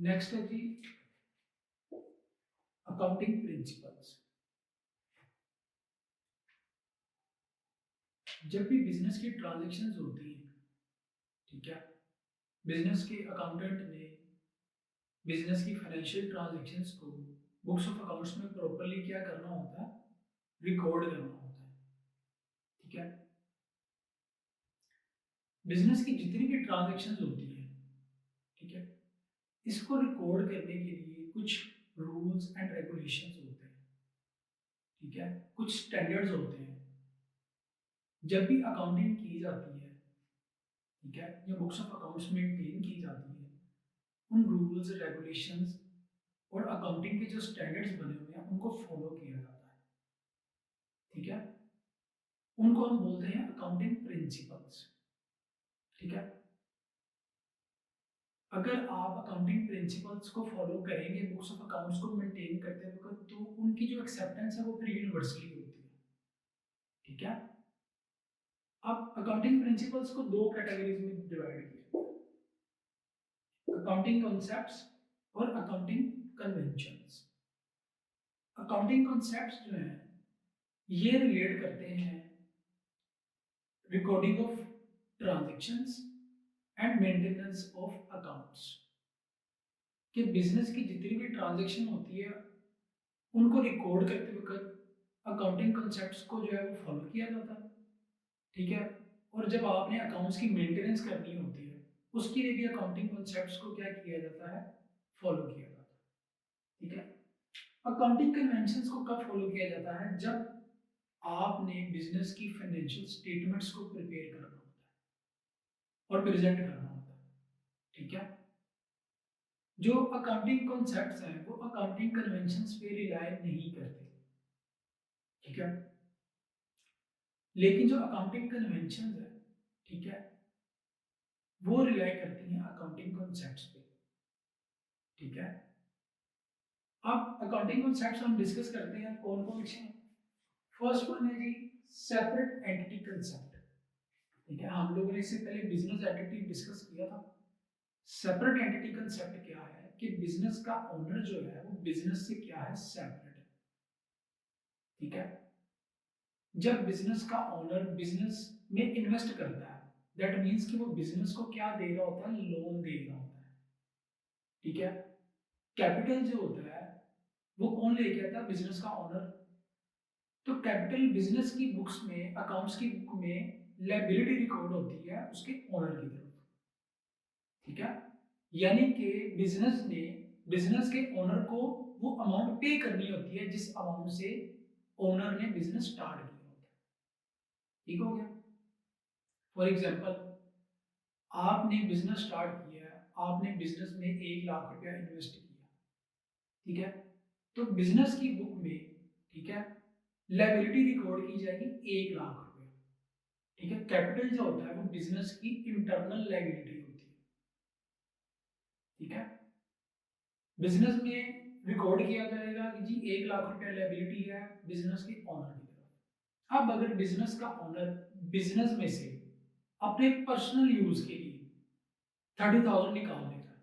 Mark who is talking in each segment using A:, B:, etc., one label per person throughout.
A: Next है जी accounting principles. जब भी बिजनेस की ट्रांजैक्शंस होती हैं, ठीक है, बिजनेस के अकाउंटेंट ने बिजनेस की फाइनेंशियल ट्रांजैक्शंस को बुक्स ऑफ अकाउंट्स में प्रॉपर्ली क्या करना होता है, रिकॉर्ड करना होता है। ठीक है, बिजनेस की जितनी भी ट्रांजैक्शंस होती हैं, ठीक है, इसको रिकॉर्ड करने के लिए कुछ रूल्स एंड रेगुलेशंस होते हैं। ठीक है, कुछ स्टैंडर्ड्स होते हैं। जब भी अकाउंटिंग की जाती है, ठीक है, या बुक्स ऑफ अकाउंट्स मेंटेन की जाती है, उन रूल्स रेगुलेशंस और अकाउंटिंग के जो स्टैंडर्ड्स बने हुए हैं उनको फॉलो किया जाता है। ठीक है, उनको हम बोलते हैं अकाउंटिंग प्रिंसिपल्स। ठीक है, अगर आप अकाउंटिंग प्रिंसिपल्स को फॉलो करेंगे बुक्स ऑफ अकाउंट्स को मेंटेन करते वक्त, तो उनकी जो एक्सेप्टेंस है वो फिर यूनिवर्सली होती है। ठीक है, अब अकाउंटिंग प्रिंसिपल्स को दो कैटेगरीज में डिवाइड किया, अकाउंटिंग कॉन्सेप्ट्स और अकाउंटिंग कन्वेंशंस। अकाउंटिंग कॉन्सेप्ट्स जो हैं ये रिलेट करते हैं recording of transactions and maintenance of accounts. कि बिजनेस की जितनी भी ट्रांजैक्शन होती है उनको रिकॉर्ड करते वक्त अकाउंटिंग कॉन्सेप्ट्स को जो है वो फॉलो किया जाता है। ठीक है, और जब आपने अकाउंट्स की मेंटेनेंस करनी होती है उसके लिए भी अकाउंटिंग कॉन्सेप्ट्स को क्या किया जाता है, फॉलो किया जाता है। ठीक है, अकाउंटिंग कन्वेंशंस को कब फॉलो किया जाता है, जब आपने बिजनेस की फाइनेंशियल स्टेटमेंट्स को प्रिपेयर करना होता है और प्रेजेंट करना होता है। ठीक है, जो अकाउंटिंग कॉन्सेप्ट्स हैं वो अकाउंटिंग कन्वेंशंस पे रिलाय नहीं करते। ठीक है, लेकिन जो अकाउंटिंग कन्वेंशंस है, ठीक है, वो रिलाय करती हैं अकाउंटिंग कॉन्सेप्ट्स पे। ठीक है, अब अकाउंटिंग कॉन्सेप्ट्स हम डिस्कस करते हैं कौन कौन से हैं। फर्स्ट वन है जी सेपरेट एंटिटी कंसेप्ट। ठीक है, हम लोगों ने इससे पहले बिजनेस एंटिटी डिस्कस किया था। सेपरेट एंटिटी कंसेप्ट क्या है कि बिजनेस का ओनर जो है वो बिजनेस से क्या है, सेपरेट है। ठीक है, जब बिजनेस का ओनर बिजनेस में इन्वेस्ट करता है, दैट मींस कि वो बिजनेस को क्या दे रहा होता है, लोन दे रहा होता है। ठीक है, कैपिटल जो होता है वो कौन लेके आता है, बिजनेस का ओनर। तो कैपिटल बिजनेस की बुक्स में, अकाउंट्स की बुक में लायबिलिटी रिकॉर्ड होती है उसके ओनर की तरफ। ठीक है, यानी कि बिजनेस ने बिजनेस के ओनर को वो अमाउंट पे करनी होती है जिस अमाउंट से ओनर ने बिजनेस स्टार्ट किया होता है। ठीक हो गया, फॉर एग्जांपल आपने बिजनेस स्टार्ट किया है, आपने बिजनेस में 1 लाख रुपया इन्वेस्ट किया। ठीक है, तो बिजनेस की बुक में, ठीक है, लायबिलिटी रिकॉर्ड की जाएगी 1 लाख रुपया। ठीक है, कैपिटल जो होता है वो बिजनेस की इंटरनल लायबिलिटी होती है। ठीक है, बिजनेस में रिकॉर्ड किया जाएगा कि जी 1 लाख रुपया लायबिलिटी है बिजनेस के ओनर की तरफ। अब अगर बिजनेस का ओनर बिजनेस में से अपने पर्सनल यूज के लिए 30,000 निकाल लेता है,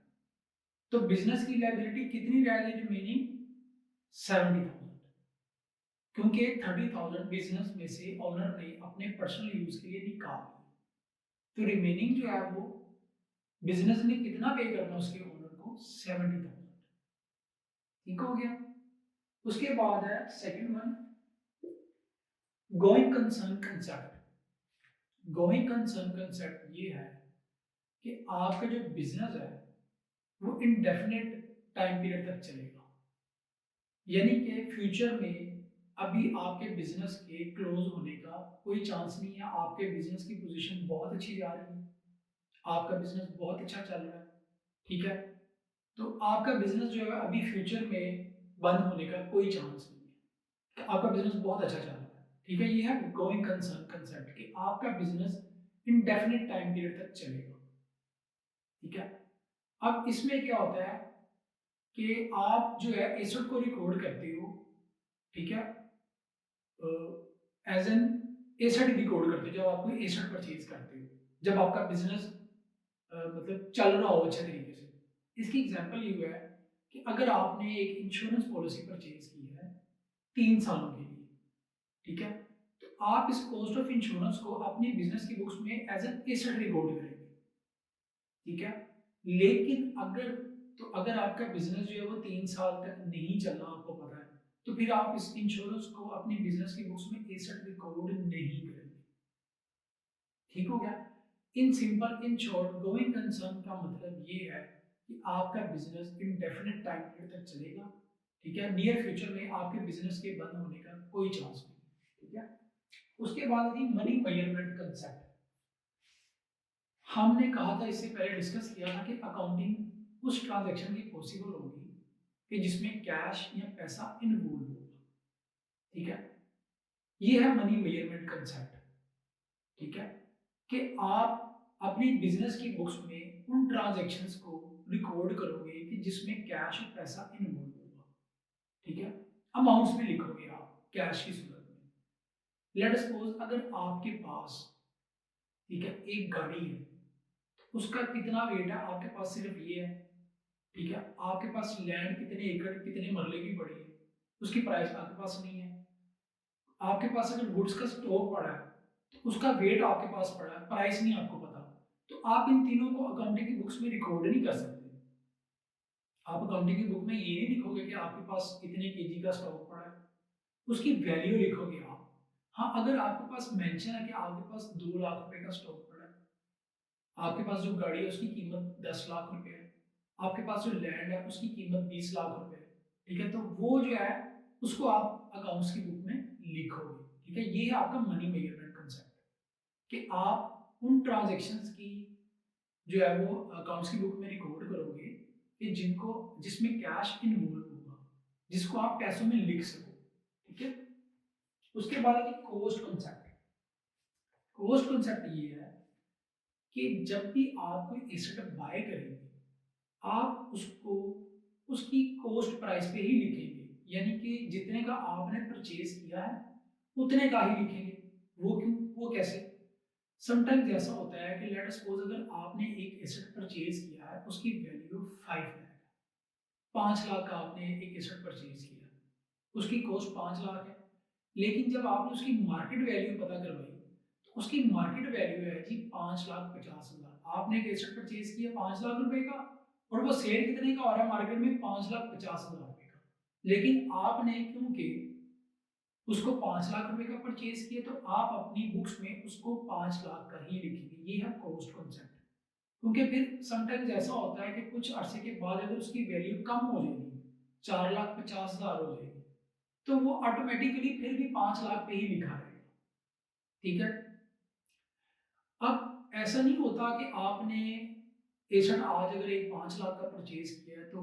A: तो बिजनेस की लायबिलिटी कितनी रहेगी रिमेनिंग, 70,000। क्योंकि 30,000 बिजनेस में से ओनर ने अपने पर्सनल यूज के लिए निकाल लिया, तो रिमेनिंग जो है वो बिजनेस ने कितना पे करना उसके ओनर को, 70,000। ठीक हो गया, उसके बाद है second one going concern concept. Going concern concept ये है कि आपका जो बिजनेस है वो इनडेफिनेट टाइम पीरियड तक चलेगा। यानी कि फ्यूचर में अभी आपके बिजनेस के क्लोज होने का कोई चांस नहीं है, आपके बिजनेस की पोजीशन बहुत अच्छी जा रही है, आपका बिजनेस बहुत अच्छा चल रहा है। ठीक है, तो आपका बिजनेस जो है अभी फ्यूचर में बंद होने का कोई चांस नहीं है, तो आपका बिजनेस बहुत अच्छा चल रहा है। ठीक है, ये है गोइंग कंसर्न कंसेप्ट कि आपका बिजनेस इनडेफिनेट टाइम पीरियड तक चलेगा। ठीक है, अब इसमें क्या होता है कि आप जो है एसेट को रिकॉर्ड करते हो। ठीक है, एज एन एसेट रिकॉर्ड करते हो जब आप कोई एसेट परचेज करते हो, जब आपका बिजनेस मतलब चल रहा हो अच्छे तरीके से। इसकी एग्जांपल ये हुआ है कि अगर आपने एक इंश्योरेंस पॉलिसी परचेज की है 3 सालों के लिए, ठीक है, तो आप इस कॉस्ट ऑफ इंश्योरेंस को अपनी बिजनेस की बुक्स में एज एन एसेट रिकॉर्ड करेंगे, ठीक है। लेकिन अगर आपका बिजनेस जो है वो 3 साल तक नहीं चलना, आपको पता है, तो फिर आप इस इंश्योरेंस को अपनी बिजनेस की बुक्स में एसेट रिकॉर्ड नहीं करेंगे। ठीक हो गया। In simple, in short, going concern का मतलब ये है कि आपका बिजनेस इनडेफिनेट टाइम पीरियड तक चलेगा, ठीक है। नियर फ्यूचर में आपके बिजनेस के बंद होने का कोई चांस नहीं, ठीक है। उसके बाद थी मनी मेजरमेंट कंसेप्ट। हमने कहा था, इससे पहले डिस्कस किया था, कि अकाउंटिंग उस ट्रांजैक्शन की पॉसिबल होगी कि जिसमें कैश या पैसा इन्वॉल्व होगा, ठीक है। ये है मनी मेजरमेंट कंसेप्ट, ठीक है, कि आप अपनी बिजनेस की बुक्स में उन ट्रांजैक्शंस को रिकॉर्ड करोगे कि जिसमें कैश और पैसा इन्वॉल्व होगा, ठीक है। अमाउंट्स में लिखोगे आप कैश की सूरत में। लेट सपोज अगर आपके पास, ठीक है, एक गाड़ी है, उसका कितना वेट है आपके पास सिर्फ ये है, ठीक है। आपके पास लैंड कितने एकड़ कितने मरले की पड़ी है, उसकी प्राइस आपके पास नहीं है। आपके पास अगर गुड्स का स्टॉक पड़ा है तो उसका वेट आपके पास पड़ा है, प्राइस नहीं आपको पता, तो आप इन तीनों को अकाउंटिंग की बुक्स में रिकॉर्ड नहीं कर सकते। आप अकाउंटिंग की बुक में ये नहीं लिखोगे कि आपके पास इतने केजी का स्टॉक पड़ा है, उसकी वैल्यू लिखोगे आप। हाँ, अगर आपके पास मेंशन है कि आपके पास 2 लाख रुपए का स्टॉक पड़ा है, आपके पास जो गाड़ी है उसकी कीमत 10 लाख रुपए है, आपके पास जो लैंड है उसकी कीमत 20 लाख रुपए है, ठीक है, तो वो जो है उसको आप अकाउंट्स की बुक में लिखोगे, ठीक है। ये है आपका मनी मेजरमेंट कंसेप्ट, कि आप उन ट्रांजेक्शन्स की जो है वो अकाउंट्स की बुक में रिकॉर्ड करोगे कि जिसमें कैश इन्वॉल्व होगा, जिसको आप पैसों में लिख सको, ठीक है। उसके बाद है कॉस्ट कंसेप्ट। कॉस्ट कंसेप्ट ये है कि जब भी आप कोई एसेट बाय करेंगे, आप उसको उसकी कॉस्ट प्राइस पे ही लिखेंगे, यानी कि जितने का आपने परचेज किया है उतने का ही लिखेंगे। वो क्यों, वो कैसे? समटाइम्स ऐसा होता है कि लेट सपोज अगर आपने एक एसेट परचेज किया है, उसकी वैल्यू 5 लाख है, 5 लाख का आपने एक एसेट परचेज किया, उसकी कॉस्ट 5 लाख है, लेकिन जब आपने उसकी मार्केट वैल्यू पता करवाई तो उसकी मार्केट वैल्यू है जी 5,50,000। आपने एक एसेट परचेज किया 5 लाख रुपए का, और वो सेल कितने का हो रहा है मार्केट में? 5,50,000 रुपए का। लेकिन आपने क्योंकि उसको 5 लाख रुपए का परचेज किया, तो आप अपनी बुक्स में उसको 5 लाख का ही लिखेंगे। ये है कॉस्ट कॉन्सेप्ट। क्योंकि फिर समटाइम्स ऐसा होता है कि कुछ अरसे के बाद अगर उसकी वैल्यू कम हो जाएगी, 4,50,000 हो जाएगी, तो वो ऑटोमेटिकली फिर भी 5 लाख पे ही लिखा रहेगा, ठीक है। अब ऐसा नहीं होता कि आपने एसेट आज अगर एक 5 लाख का परचेज किया है तो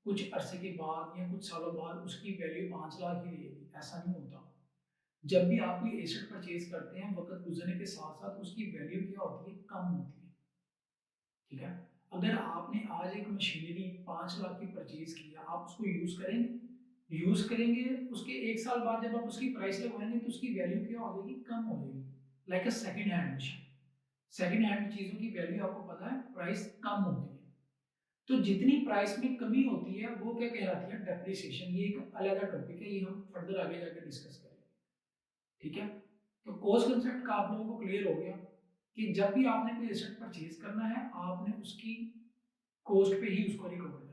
A: कुछ अरसे के बाद या कुछ सालों बाद उसकी वैल्यू 5 लाख ही रहेगी, ऐसा नहीं होता। जब भी आप कोई एसेट परचेज करते हैं, वक्त गुजरने के साथ साथ उसकी वैल्यू क्या होती है? कम होती है, ठीक है। अगर आपने आज एक मशीनरी 5 लाख की परचेज की है, आप उसको यूज करेंगे, उसके 1 साल बाद जब आप उसकी प्राइस लगवाएंगे तो उसकी वैल्यू क्या हो जाएगी? कम हो जाएगी। Like a second hand machine, second hand चीजों की वैल्यू आपको पता है प्राइस कम होती है, तो जितनी प्राइस में कमी होती है वो क्या कहलाती है? डेप्रिसिएशन। ये एक अलग टॉपिक है, ये हम फर्दर आगे जाकर डिस्कस करेंगे, ठीक है। तो कॉस्ट कंसेप्ट का आप लोगों को क्लियर हो गया कि जब भी आपने कोई एसेट परचेज करना है, आपने उसकी कॉस्ट पे ही उसको रिकॉर्ड